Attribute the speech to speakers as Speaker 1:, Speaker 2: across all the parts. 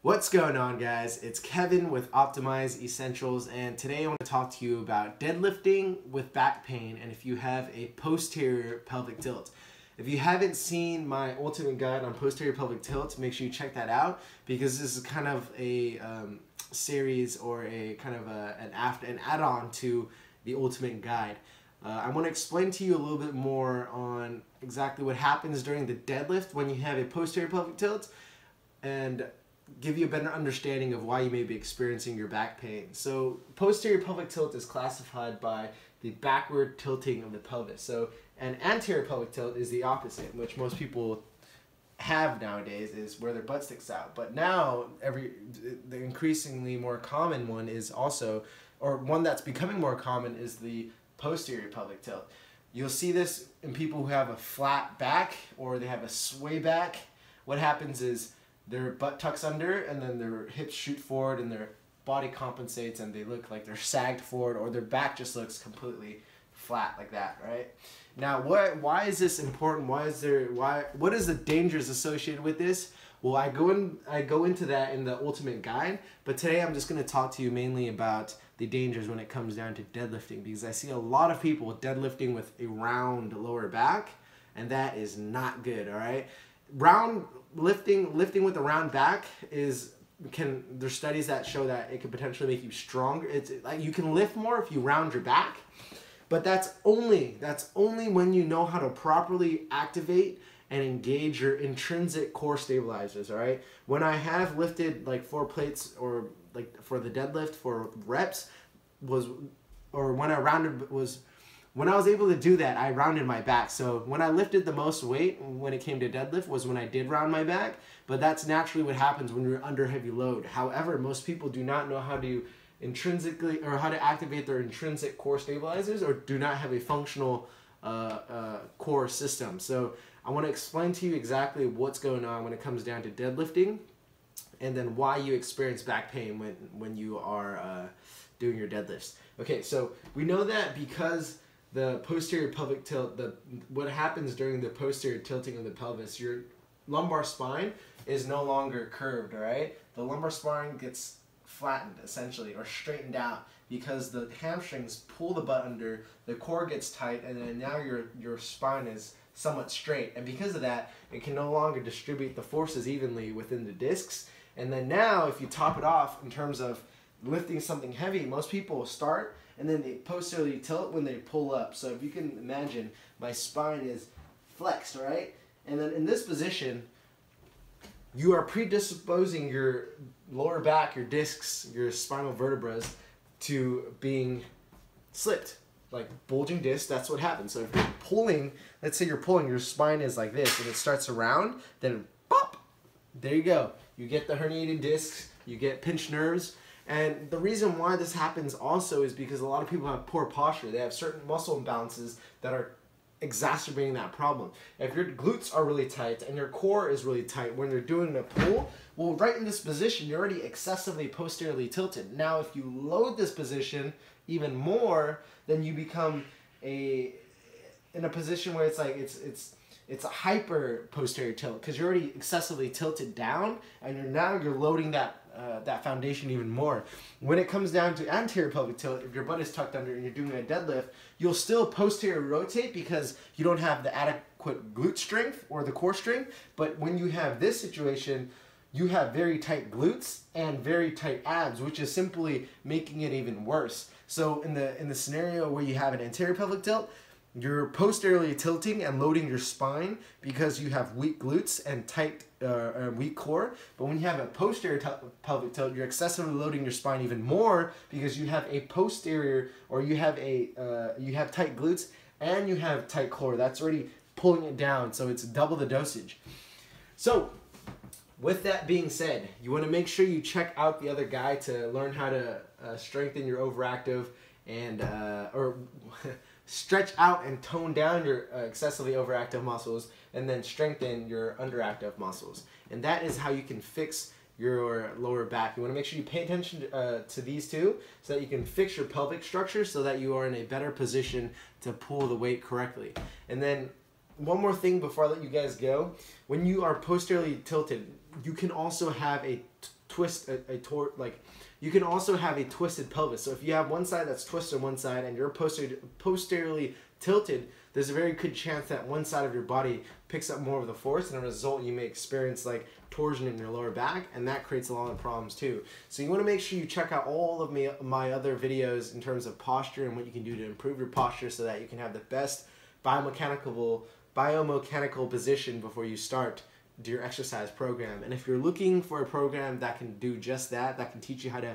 Speaker 1: What's going on, guys? It's Kevin with Optimize Essentials, and today I want to talk to you about deadlifting with back pain and if you have a posterior pelvic tilt. If you haven't seen my ultimate guide on posterior pelvic tilt, make sure you check that out, because this is kind of a series or a kind of an add-on to the ultimate guide. I want to explain to you a little bit more on exactly what happens during the deadlift when you have a posterior pelvic tilt, and give you a better understanding of why you may be experiencing your back pain. So posterior pelvic tilt is classified by the backward tilting of the pelvis. So an anterior pelvic tilt is the opposite, which most people have nowadays, is where their butt sticks out. But now the increasingly more common one is also, or one that's becoming more common, is the posterior pelvic tilt. You'll see this in people who have a flat back or they have a sway back. What happens is their butt tucks under and then their hips shoot forward and their body compensates and they look like they're sagged forward, or their back just looks completely flat like that, right? Now, why is this important? What is the dangers associated with this? Well, I go into that in the ultimate guide, but today I'm just going to talk to you mainly about the dangers when it comes down to deadlifting, because I see a lot of people deadlifting with a round lower back, and that is not good, all right? Lifting with a round back there's studies that show that it can potentially make you stronger. It's like you can lift more if you round your back, but that's only when you know how to properly activate and engage your intrinsic core stabilizers, all right? When I have lifted like 4 plates, or like for the deadlift for reps, when I was able to do that, I rounded my back. So when I lifted the most weight when it came to deadlift was when I did round my back, but that's naturally what happens when you're under heavy load. However, most people do not know how to how to activate their intrinsic core stabilizers, or do not have a functional core system. So I want to explain to you exactly what's going on when it comes down to deadlifting, and then why you experience back pain when you are doing your deadlifts. Okay, so we know that because the posterior pelvic tilt, what happens during the posterior tilting of the pelvis, your lumbar spine is no longer curved, all right? The lumbar spine gets flattened, essentially, or straightened out, because the hamstrings pull the butt under, the core gets tight, and then now your spine is somewhat straight. And because of that, it can no longer distribute the forces evenly within the discs. And then now, if you top it off in terms of lifting something heavy, most people start and then they posteriorly tilt when they pull up. So if you can imagine, my spine is flexed, right? And then in this position, you are predisposing your lower back, your discs, your spinal vertebrae to being slipped, like bulging discs. That's what happens. So if you're pulling, let's say you're pulling, your spine is like this and it starts to round, then pop, there you go. You get the herniated discs, you get pinched nerves. And the reason why this happens also is because a lot of people have poor posture. They have certain muscle imbalances that are exacerbating that problem. If your glutes are really tight and your core is really tight when you're doing a pull, well, right in this position, you're already excessively posteriorly tilted. Now, if you load this position even more, then you become in a position where it's like it's a hyper posterior tilt, because you're already excessively tilted down, and now you're loading that foundation even more. When it comes down to anterior pelvic tilt, if your butt is tucked under and you're doing a deadlift, you'll still posterior rotate because you don't have the adequate glute strength or the core strength. But when you have this situation, you have very tight glutes and very tight abs, which is simply making it even worse. So in the scenario where you have an anterior pelvic tilt, you're posteriorly tilting and loading your spine because you have weak glutes and tight weak core. But when you have a posterior pelvic tilt, you're excessively loading your spine even more because you have a posterior, or you have tight glutes and you have tight core. That's already pulling it down, so it's double the dosage. So with that being said, you want to make sure you check out the other guide to learn how to strengthen your overactive and stretch out and tone down your excessively overactive muscles, and then strengthen your underactive muscles. And that is how you can fix your lower back. You want to make sure you pay attention to these two, so that you can fix your pelvic structure, so that you are in a better position to pull the weight correctly. And then one more thing before I let you guys go. When you are posteriorly tilted, you can also have a twist, like you can also have a twisted pelvis. So if you have one side that's twisted on one side and you're posteriorly tilted, there's a very good chance that one side of your body picks up more of the force, and as a result you may experience like torsion in your lower back, and that creates a lot of problems too. So you want to make sure you check out all of my other videos in terms of posture and what you can do to improve your posture so that you can have the best biomechanical position before you start your exercise program. And if you're looking for a program that can do just that, that can teach you how to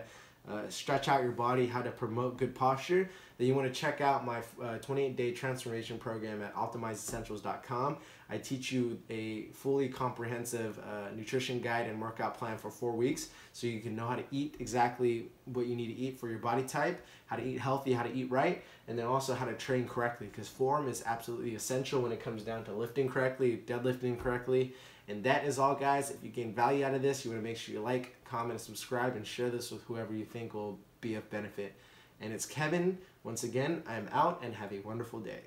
Speaker 1: stretch out your body, how to promote good posture, then you want to check out my 28-day transformation program at optimizeessentials.com. I teach you a fully comprehensive nutrition guide and workout plan for 4 weeks, so you can know how to eat exactly what you need to eat for your body type, how to eat healthy, how to eat right, and then also how to train correctly, because form is absolutely essential when it comes down to lifting correctly, deadlifting correctly. And that is all, guys. If you gain value out of this, you want to make sure you like, comment, and subscribe, and share this with whoever you think will be of benefit. And it's Kevin. Once again, I'm out, and have a wonderful day.